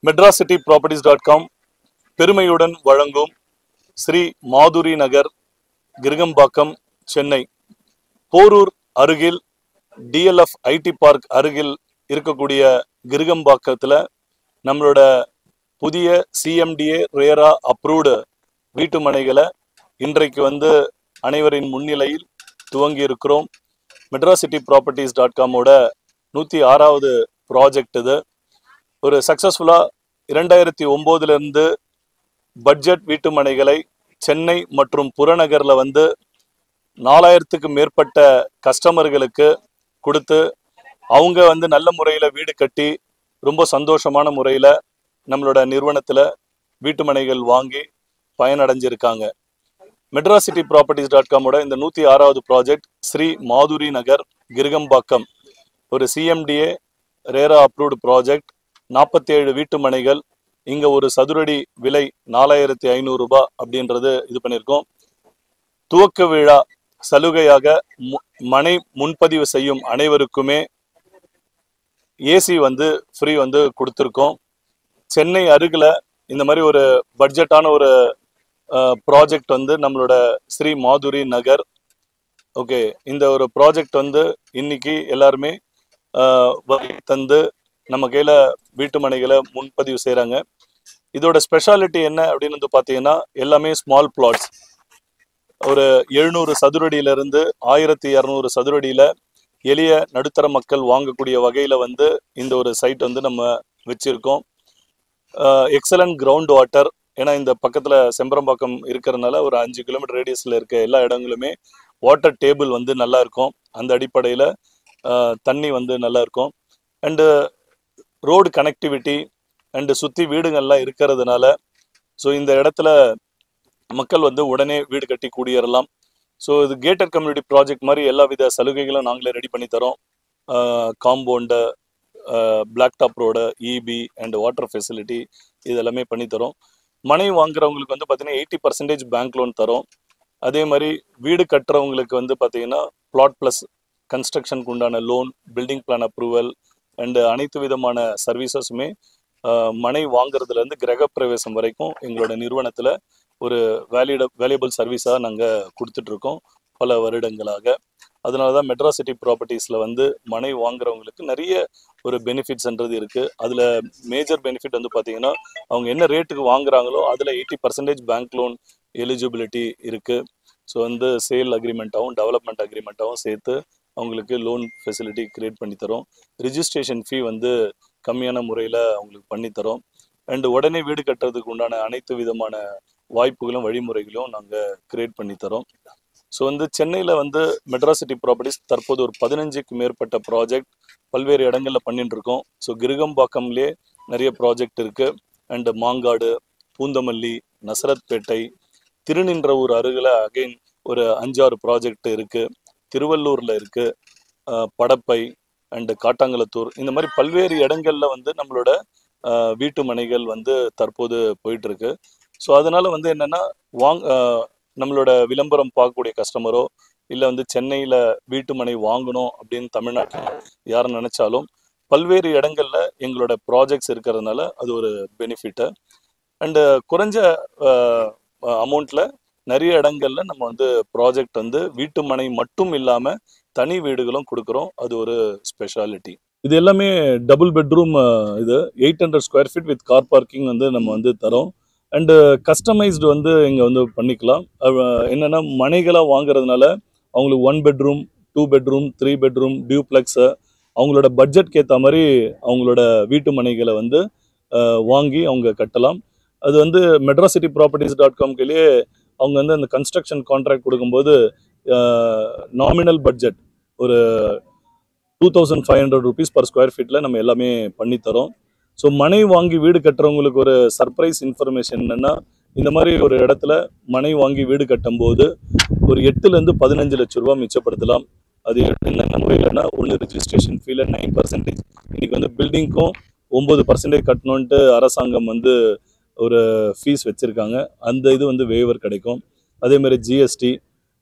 medracityproperties.com பெருமையுடன் வழங்கும் ஸ்ரீ மாதுரி நகர் கிருகம்பாக்கம் சென்னை போரூர் அருகில் DLF ஐடி பார்க் அருகில் இருக்கக்கூடிய கிருகம்பாக்கத்தில் நம்மளோட புதிய CMDA ரேரா அப்ரூவ்டு வீட்டு மனைகளை இன்றைக்கு அனைவரின் முன்னிலையில் துவங்கி இருக்கிறோம். medracityproperties.com ஓட 106வது ப்ராஜெக்ட் இது. ஒரு சக்சஸ்ஃபுல்லாக 2009 பட்ஜெட் வீட்டு மனைகளை சென்னை மற்றும் புறநகரில் 4000க்கு மேற்பட்ட கஸ்டமர்களுக்கு கொடுத்து அவங்க நல்ல முறையில் வீடு கட்டி ரொம்ப சந்தோஷமான முறையில் நம்மளோட நிறுவனத்தில் வீட்டு மனைகள் வாங்கி பயனடைஞ்சிருக்காங்க. medracityproperties.com ஓட இந்த 106வது ப்ராஜெக்ட் ஸ்ரீ மாதுரி நகர் கிருகம்பாக்கம் ஒரு CMDA ரேரா அப்ரூவ்டு ப்ராஜெக்ட். 47 வீட்டு மனைகள். இங்கே ஒரு சதுரடி விலை 4500 ரூபாய் அப்படின்றது இது பண்ணியிருக்கோம். துவக்க விழா சலுகையாக மனை முன்பதிவு செய்யும் அனைவருக்குமே AC ஃப்ரீ கொடுத்துருக்கோம். சென்னை அருகில் இந்த மாதிரி ஒரு பட்ஜெட்டான ஒரு ப்ராஜெக்ட் நம்மளோட ஸ்ரீ மாதுரி நகர். ஓகே, இந்த ஒரு ப்ராஜெக்ட் இன்னைக்கு எல்லாருமே தந்து நம்ம கையில் வீட்டு மனைகளை முன்பதிவு செய்கிறாங்க. இதோட ஸ்பெஷாலிட்டி என்ன அப்படின்னு பார்த்தீங்கன்னா, எல்லாமே ஸ்மால் பிளாட்ஸ். ஒரு 700 சதுரடியிலிருந்து 1200 சதுரடியில் எளிய நடுத்தர மக்கள் வாங்கக்கூடிய வகையில் இந்த ஒரு சைட் நம்ம வச்சுருக்கோம். Excellent ground water. ஏன்னா இந்த பக்கத்தில் செம்பரம்பாக்கம் இருக்கிறதுனால ஒரு 5 கிலோமீட்டர் ரேடியஸில் இருக்க எல்லா இடங்களுமே வாட்டர் டேபிள் நல்லா இருக்கும். அந்த அடிப்படையில் தண்ணி நல்லா இருக்கும். அண்டு ரோடு கனெக்டிவிட்டி அண்டு சுற்றி வீடுகள்லாம் இருக்கிறதுனால ஸோ இந்த இடத்துல மக்கள் உடனே வீடு கட்டி குடியேறலாம். ஸோ இது கேட்டட் கம்யூனிட்டி ப்ராஜெக்ட் மாதிரி எல்லா வித சலுகைகளும் நாங்களே ரெடி பண்ணி தரோம். Compound, black top road, EB and water facility இதெல்லாமே பண்ணித்தரோம். மனை வாங்குறவங்களுக்கு பார்த்தீங்கன்னா 80% பேங்க் லோன் தரோம். அதே மாதிரி வீடு கட்டுறவங்களுக்கு பார்த்தீங்கன்னா பிளாட் ப்ளஸ் கன்ஸ்ட்ரக்ஷனுக்கு உண்டான loan, building plan approval and அனைத்து விதமான சர்வீசஸுமே மனை வாங்குறதுலேருந்து கிரகப்பிரவேசம் வரைக்கும் எங்களோட நிறுவனத்தில் ஒரு வேல்யூபிள் சர்வீஸாக நாங்கள் கொடுத்துட்ருக்கோம் பல வருடங்களாக. அதனால தான் மெட்ராசிட்டி ப்ராப்பர்ட்டிஸில் மனை வாங்குறவங்களுக்கு நிறைய ஒரு பெனிஃபிட்ஸ்ன்றது இருக்குது. அதில் மேஜர் பெனிஃபிட் பார்த்தீங்கன்னா, அவங்க என்ன ரேட்டுக்கு வாங்குறாங்களோ அதில் 80% பேங்க் லோன் எலிஜிபிலிட்டி இருக்குது. ஸோ சேல் அக்ரிமெண்ட்டாகவும் டெவலப்மெண்ட் அக்ரிமெண்ட்டாகவும் சேர்த்து அவங்களுக்கு லோன் ஃபெசிலிட்டி க்ரியேட் பண்ணித்தரோம். ரிஜிஸ்ட்ரேஷன் ஃபீ கம்மியான முறையில் அவங்களுக்கு பண்ணித்தரோம். அண்டு உடனே வீடு கட்டுறதுக்கு உண்டான அனைத்து விதமான வாய்ப்புகளும் வழிமுறைகளும் நாங்கள் க்ரியேட் பண்ணித்தரோம். ஸோ சென்னையில் மெட்ராசிட்டி ப்ராப்பர்ட்டிஸ் தற்போது ஒரு 15க்கு மேற்பட்ட ப்ராஜெக்ட் பல்வேறு இடங்களில் பண்ணிட்டுருக்கோம். ஸோ கிருகம்பாக்கம்லேயே நிறைய ப்ராஜெக்ட் இருக்குது. அண்டு மாங்காடு, பூந்தமல்லி, நசரத்பேட்டை, திருநின்றவூர் அருகில் அகைன் ஒரு 5-6 ப்ராஜெக்ட் இருக்குது. திருவள்ளூரில் இருக்குது, படப்பை அண்டு காட்டாங்குளத்தூர், இந்த மாதிரி பல்வேறு இடங்களில் நம்மளோட வீட்டு மனைகள் தற்போது போயிட்டுருக்கு. ஸோ அதனால் என்னென்னா நம்மளோட விளம்பரம் பார்க்கக்கூடிய கஸ்டமரோ இல்லை சென்னையில் வீட்டு மனை வாங்கணும் அப்படின்னு தமிழ்நாட்டில் யாரும் நினச்சாலும் பல்வேறு இடங்களில் எங்களோட ப்ராஜெக்ட்ஸ் இருக்கிறதுனால அது ஒரு பெனிஃபிட்டு. அண்டு குறைஞ்ச அமௌண்ட்டில் நிறைய இடங்களில் நம்ம ப்ராஜெக்ட் வீட்டு மனை மட்டும் இல்லாமல் தனி வீடுகளும் கொடுக்குறோம். அது ஒரு ஸ்பெஷாலிட்டி. இது எல்லாமே டபுள் பெட்ரூம். இது 800 square feet with car parking நம்ம தரோம். அண்டு கஸ்டமைஸ்டு இங்கே பண்ணிக்கலாம். என்னென்னா மனைகளாக வாங்குறதுனால அவங்களுக்கு 1 பெட்ரூம், 2 பெட்ரூம், 3 பெட்ரூம், டியூப்ளெக்ஸு அவங்களோட பட்ஜெட்க்கு ஏற்ற மாதிரி அவங்களோட வீட்டு மனைகளை வாங்கி அவங்க கட்டலாம். அது medracityproperties.com-லேயே அவங்க அந்த கன்ஸ்ட்ரக்ஷன் கான்ட்ராக்ட் கொடுக்கும்போது நாமினல் பட்ஜெட் ஒரு 2500 rupees per ஸ்கொயர் ஃபீட்டில் நம்ம எல்லாமே பண்ணித்தரோம். ஸோ மனை வாங்கி வீடு கட்டுறவங்களுக்கு ஒரு சர்ப்ரைஸ் இன்ஃபர்மேஷன் என்னென்னா, இந்த மாதிரி ஒரு இடத்துல மனை வாங்கி வீடு கட்டும்போது ஒரு 8லேருந்து 15 லட்ச ரூபா மிச்சப்படுத்தலாம். அது என்னென்ன முறையில்னா, ஒன்று ரிஜிஸ்ட்ரேஷன் ஃபீல 9%. இன்றைக்கி பில்டிங்க்கும் 9% கட்டணுன்ட்டு அரசாங்கம் ஒரு ஃபீஸ் வச்சுருக்காங்க. அந்த இது வேவர் கிடைக்கும். அதேமாதிரி GST.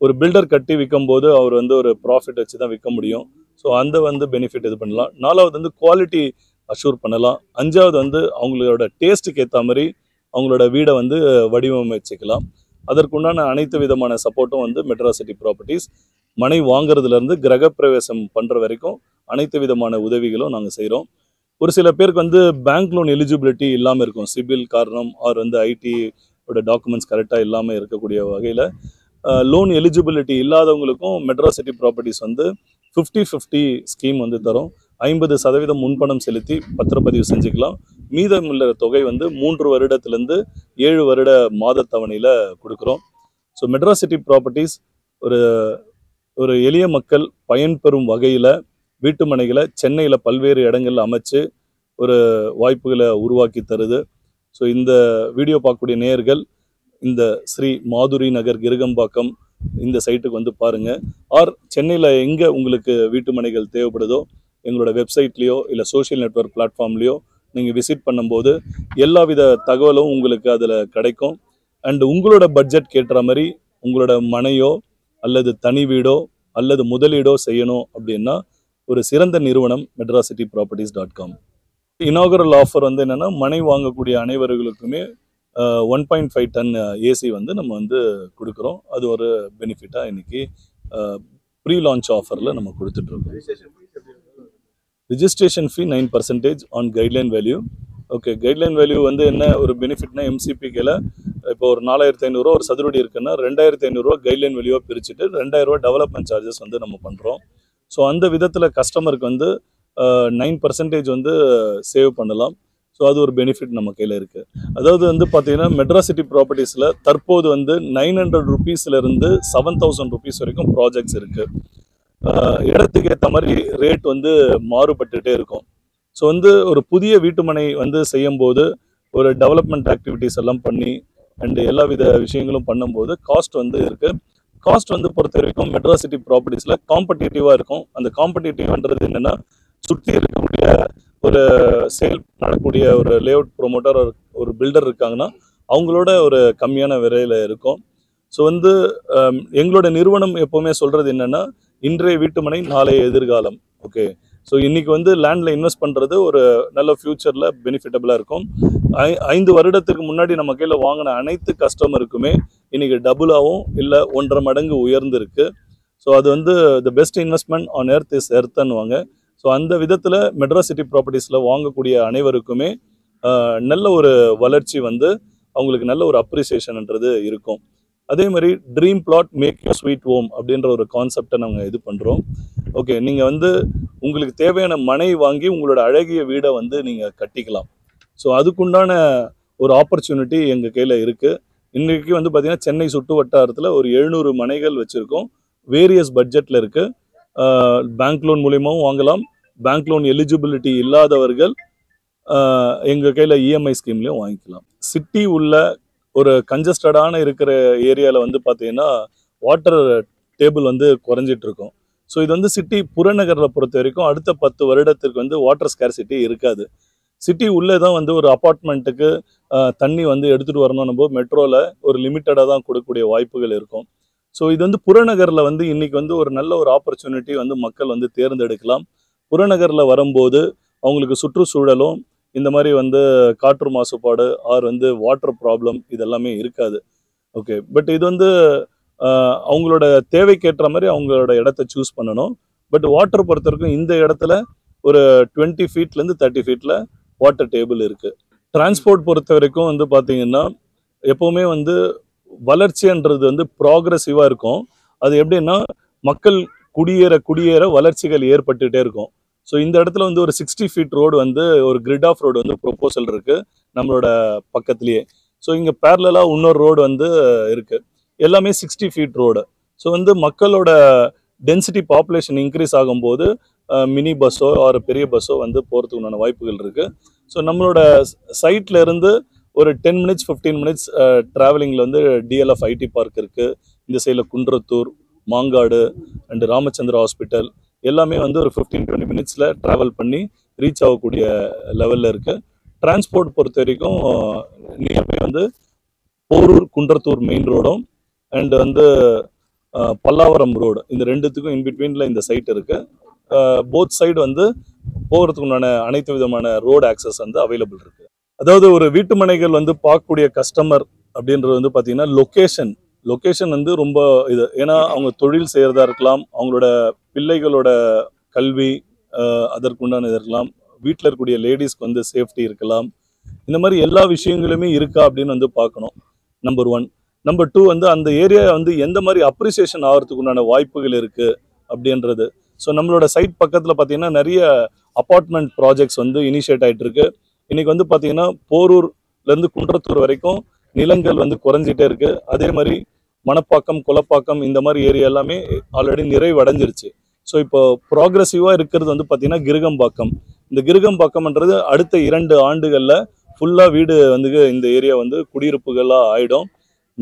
ஒரு பில்டர் கட்டி விற்கும்போது அவர் ஒரு ப்ராஃபிட் வச்சு தான் விற்க முடியும். ஸோ அந்த பெனிஃபிட் இது பண்ணலாம். 4வது குவாலிட்டி அஷூர் பண்ணலாம். 5வது வந்து அவங்களோட டேஸ்ட்டுக்கு ஏற்ற மாதிரி அவங்களோட வீடை வந்து வடிவமைச்சுக்கலாம். அதற்குண்டான அனைத்து விதமான சப்போர்ட்டும் வந்து மெட்ராசிட்டி ப்ராப்பர்ட்டிஸ் மனை வாங்குறதுலேருந்து கிரகப்பிரவேசம் பண்ணுற வரைக்கும் அனைத்து விதமான உதவிகளும் நாங்கள் செய்கிறோம். ஒரு சில பேருக்கு வந்து பேங்க் லோன் எலிஜிபிலிட்டி இல்லாமல் இருக்கும், சிபில் காரணம் ஆர் வந்து ஐடியோட டாக்குமெண்ட்ஸ் கரெக்டாக இல்லாமல் இருக்கக்கூடிய வகையில் லோன் எலிஜிபிலிட்டி இல்லாதவங்களுக்கும் மெட்ராசிட்டி ப்ராப்பர்ட்டிஸ் வந்து 50-50 ஸ்கீம் வந்து தரும். 50% முன்பணம் செலுத்தி பத்திரப்பதிவு செஞ்சுக்கலாம். மீதமுள்ள தொகை வந்து 3 வருடத்திலேருந்து 7 வருட மாத தவணையில் கொடுக்குறோம். ஸோ மெட்ராசிட்டி ப்ராப்பர்ட்டிஸ் ஒரு ஒரு எளிய மக்கள் பயன்பெறும் வகையில் வீட்டு மனைகளை சென்னையில் பல்வேறு இடங்களில் அமைச்சு ஒரு வாய்ப்புகளை உருவாக்கி தருது. ஸோ இந்த வீடியோ பார்க்கக்கூடிய நேயர்கள் இந்த ஸ்ரீ மாதுரி நகர் கிருகம்பாக்கம் இந்த சைட்டுக்கு வந்து பாருங்கள். ஆர் சென்னையில் எங்கே உங்களுக்கு வீட்டு மனைகள் தேவைப்படுதோ எங்களோட வெப்சைட்லேயோ இல்லை சோஷியல் நெட்வொர்க் பிளாட்ஃபார்ம்லேயோ நீங்கள் விசிட் பண்ணும்போது எல்லா வித தகவலும் உங்களுக்கு அதில் கிடைக்கும். அண்ட் உங்களோட பட்ஜெட் கேட்டுற மாதிரி உங்களோட மனையோ அல்லது தனி வீடோ அல்லது முதலீடோ செய்யணும் அப்படின்னா ஒரு சிறந்த நிறுவனம் medracityproperties.com. இனாகரல் ஆஃபர் வந்து என்னென்னா மனை வாங்கக்கூடிய அனைவர்களுக்குமே 1.5 டன் ஏசி வந்து நம்ம வந்து கொடுக்குறோம். அது ஒரு பெனிஃபிட்டாக இன்னைக்கு ப்ரீ லான்ச் ஆஃபரில் நம்ம கொடுத்துட்ருக்கோம். Registration fee 9% on guideline value. Okay, guideline value வந்து என்ன ஒரு பெனிஃபிட்னா எம்சிபிக்கில் இப்போ ஒரு 4500 ஒரு சதுரடி இருக்குன்னா 2500 கைட்லைன் வேல்யூவாக பிரிச்சுட்டு 2000 டெவலப்மெண்ட் சார்ஜஸ் வந்து நம்ம பண்ணுறோம். ஸோ அந்த விதத்தில் கஸ்டமருக்கு வந்து 9% வந்து சேவ் பண்ணலாம். ஸோ அது ஒரு பெனிஃபிட் நம்ம கையில் இருக்குது. அதாவது வந்து பார்த்தீங்கன்னா மெட்ராசிட்டி ப்ராப்பர்ட்டிஸில் தற்போது வந்து 900 ரூபீஸ்லேருந்து 7000 ரூபீஸ் வரைக்கும் ப்ராஜெக்ட்ஸ் இருக்குது. இடத்துக்கு ஏற்ற மாதிரி ரேட் வந்து மாறுபட்டுகிட்டே இருக்கும். ஸோ வந்து ஒரு புதிய வீட்டுமனை வந்து செய்யும்போது ஒரு டெவலப்மெண்ட் ஆக்டிவிட்டீஸ் எல்லாம் பண்ணி அண்டு எல்லா வித விஷயங்களும் பண்ணும்போது காஸ்ட் வந்து இருக்குது. காஸ்ட் வந்து பொறுத்த வரைக்கும் மெட்ராசிட்டி ப்ராப்பர்ட்டிஸில் காம்படிட்டிவாக இருக்கும். அந்த காம்படிட்டிவ்ன்றது என்னென்னா சுற்றி இருக்கக்கூடிய ஒரு சேல் நடக்கக்கூடிய ஒரு லேஅவுட் ப்ரொமோட்டர் ஒரு பில்டர் இருக்காங்கன்னா அவங்களோட ஒரு கம்மியான விலையில் இருக்கும். ஸோ வந்து எங்களோட நிறுவனம் எப்போவுமே சொல்கிறது என்னென்னா இன்றைய வீட்டுமனை நாளைய எதிர்காலம். ஓகே, ஸோ இன்றைக்கி வந்து லேண்டில் இன்வெஸ்ட் பண்ணுறது ஒரு நல்ல ஃப்யூச்சரில் பெனிஃபிட்டபுளாக இருக்கும். 5 வருடத்துக்கு முன்னாடி நம்ம கையில் வாங்கின அனைத்து கஸ்டமருக்குமே இன்றைக்கி டபுளாகவும் இல்லை 1.5 மடங்கு உயர்ந்திருக்கு. ஸோ அது வந்து the best investment on earth is எர்த்துன்னுவாங்க. ஸோ அந்த விதத்தில் மெட்ராசிட்டி ப்ராப்பர்ட்டிஸில் வாங்கக்கூடிய அனைவருக்குமே நல்ல ஒரு வளர்ச்சி வந்து அவங்களுக்கு நல்ல ஒரு அப்ரிசியேஷன்ன்றது இருக்கும். அதே மாதிரி dream flat make you sweet home அப்படின்ற ஒரு கான்செப்டை நாங்கள் இது பண்ணுறோம். ஓகே, நீங்கள் வந்து உங்களுக்கு தேவையான மனை வாங்கி உங்களோட அழகிய வீடை வந்து நீங்கள் கட்டிக்கலாம். ஸோ அதுக்குண்டான ஒரு ஆப்பர்ச்சுனிட்டி எங்கள் கையில் இருக்குது. இன்றைக்கி வந்து பார்த்திங்கன்னா சென்னை சுற்று வட்டாரத்தில் ஒரு 700 மனைகள் வச்சுருக்கோம். வேரியஸ் பட்ஜெட்டில் இருக்குது. பேங்க் லோன் மூலியமாகவும் வாங்கலாம். பேங்க் லோன் எலிஜிபிலிட்டி இல்லாதவர்கள் எங்கள் கையில் இஎம்ஐ ஸ்கீம்லேயும் வாங்கிக்கலாம். சிட்டி உள்ள ஒரு கன்ஜஸ்டடான இருக்கிற ஏரியாவில் வந்து பார்த்தீங்கன்னா வாட்டர் டேபிள் வந்து குறைஞ்சிட்டு இருக்கும். ஸோ இது வந்து சிட்டி புறநகரில் பொறுத்த வரைக்கும் அடுத்த 10 வருடத்திற்கு வந்து வாட்டர் ஸ்கேர்சிட்டி இருக்காது. சிட்டி உள்ளே தான் வந்து ஒரு அப்பார்ட்மெண்ட்டுக்கு தண்ணி வந்து எடுத்துகிட்டு வரணும் போது மெட்ரோவில் ஒரு லிமிட்டடாக தான் கொடுக்கக்கூடிய வாய்ப்புகள் இருக்கும். ஸோ இது வந்து புறநகரில் வந்து இன்றைக்கி வந்து ஒரு நல்ல ஒரு ஆப்பர்ச்சுனிட்டி வந்து மக்கள் வந்து தேர்ந்தெடுக்கலாம். புறநகரில் வரும்போது அவங்களுக்கு சுற்றுச்சூழலும் இந்த மாதிரி வந்து காற்று மாசுபாடு ஆர் வந்து வாட்டர் ப்ராப்ளம் இதெல்லாமே இருக்காது. ஓகே, பட் இது வந்து அவங்களோட தேவைக்கேற்ற மாதிரி அவங்களோட இடத்த சூஸ் பண்ணணும். பட் வாட்டர் பொறுத்த வரைக்கும் இந்த இடத்துல ஒரு 20 ஃபீட்லேருந்து 30 ஃபீட்டில் வாட்டர் டேபிள் இருக்குது. டிரான்ஸ்போர்ட் பொறுத்த வரைக்கும் வந்து பார்த்திங்கன்னா எப்போவுமே வந்து வளர்ச்சின்றது வந்து ப்ராக்ரெசிவாக இருக்கும். அது எப்படின்னா மக்கள் குடியேற வளர்ச்சிகள் ஏற்பட்டுகிட்டே இருக்கும். ஸோ இந்த இடத்துல வந்து ஒரு 60 ஃபீட் ரோடு வந்து ஒரு கிரிட் ஆஃப் ரோடு வந்து ப்ரொப்போசல் இருக்குது நம்மளோட பக்கத்துலேயே. ஸோ இங்கே பேரலாக இன்னொரு ரோடு வந்து இருக்குது. எல்லாமே 60 ஃபீட் ரோடு. ஸோ வந்து மக்களோட டென்சிட்டி பாப்புலேஷன் இன்க்ரீஸ் ஆகும்போது மினி பஸ்ஸோ ஒரு பெரிய பஸ்ஸோ வந்து போகிறதுக்குண்டான வாய்ப்புகள் இருக்குது. ஸோ நம்மளோட சைட்டில் இருந்து ஒரு 10 மினிட்ஸ் 15 மினிட்ஸ் ட்ராவலிங்கில் வந்து டிஎல்எஃப் ஐடி பார்க் இருக்குது. இந்த சைடில் குன்றத்தூர், மாங்காடு அண்டு ராமச்சந்திரா ஹாஸ்பிட்டல் எல்லாமே வந்து ஒரு 15-20 மினிட்ஸில் ட்ராவல் பண்ணி ரீச் ஆகக்கூடிய லெவலில் இருக்குது. டிரான்ஸ்போர்ட் பொறுத்த வரைக்கும் நியர்பை வந்து போரூர் குன்றத்தூர் மெயின் ரோடும் அண்டு வந்து பல்லாவரம் ரோடு இந்த ரெண்டுத்துக்கும் இன்பிட்வீனில் இந்த சைட் இருக்குது. போத் சைடு வந்து போகிறதுக்கு உண்டான அனைத்து விதமான ரோடு ஆக்சஸ் வந்து அவைலபிள் இருக்கு. அதாவது ஒரு வீட்டு மனைகள் வந்து பார்க்கக்கூடிய கஸ்டமர் அப்படின்றது வந்து பார்த்தீங்கன்னா லொக்கேஷன் வந்து ரொம்ப இது. ஏன்னா அவங்க தொழில் செய்கிறதா இருக்கலாம், அவங்களோட பிள்ளைகளோட கல்வி அதற்குண்டான இது இருக்கலாம், வீட்டில் இருக்கக்கூடிய லேடிஸ்க்கு வந்து சேஃப்டி இருக்கலாம். இந்த மாதிரி எல்லா விஷயங்களுமே இருக்கா அப்படின்னு வந்து பார்க்கணும். நம்பர் 1. நம்பர் 2 வந்து அந்த ஏரியா வந்து எந்த மாதிரி அப்ரிசியேஷன் ஆகிறதுக்கு உண்டான வாய்ப்புகள் இருக்கு அப்படின்றது. ஸோ நம்மளோட சைட் பக்கத்தில் பார்த்தீங்கன்னா நிறைய அப்பார்ட்மெண்ட் ப்ராஜெக்ட்ஸ் வந்து இனிஷியேட் ஆகிட்டு இருக்கு. இன்னைக்கு வந்து பார்த்தீங்கன்னா போரூர்லேருந்து குன்றத்தூர் வரைக்கும் நிலங்கள் வந்து குறைஞ்சிட்டே இருக்கு. அதே மாதிரி மணப்பாக்கம், கொலப்பாக்கம் இந்த மாதிரி ஏரியா எல்லாமே ஆல்ரெடி நிறைவடைஞ்சிருச்சு. ஸோ இப்போ ப்ராக்ரெசிவாக இருக்கிறது வந்து பார்த்தீங்கன்னா கிருகம்பாக்கம். இந்த கிருகம்பாக்கம்ன்றது அடுத்த 2 ஆண்டுகளில் ஃபுல்லாக வீடு வந்து இந்த ஏரியா வந்து குடியிருப்புகளாக ஆயிடும்.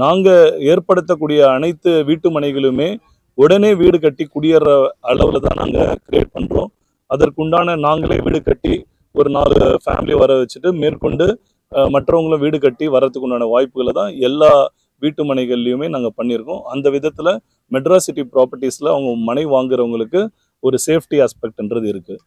நாங்கள் ஏற்படுத்தக்கூடிய அனைத்து வீட்டு மனைகளுமே உடனே வீடு கட்டி குடியேற அளவில் தான் நாங்கள் கிரியேட் பண்ணுறோம். அதற்குண்டான நாங்களே வீடு கட்டி ஒரு 4 ஃபேமிலி வர வச்சுட்டு மேற்கொண்டு மற்றவங்களும் வீடு கட்டி வரதுக்கு உண்டான வாய்ப்புகளை தான் எல்லா வீட்டு மனைகள்லையுமே நாங்கள் பண்ணியிருக்கோம். அந்த விதத்தில் மெட்ராஸ் சிட்டி ப்ராப்பர்ட்டிஸில் அவங்க மனை வாங்குறவங்களுக்கு ஒரு சேஃப்டி ஆஸ்பெக்ட்ன்றது இருக்குது.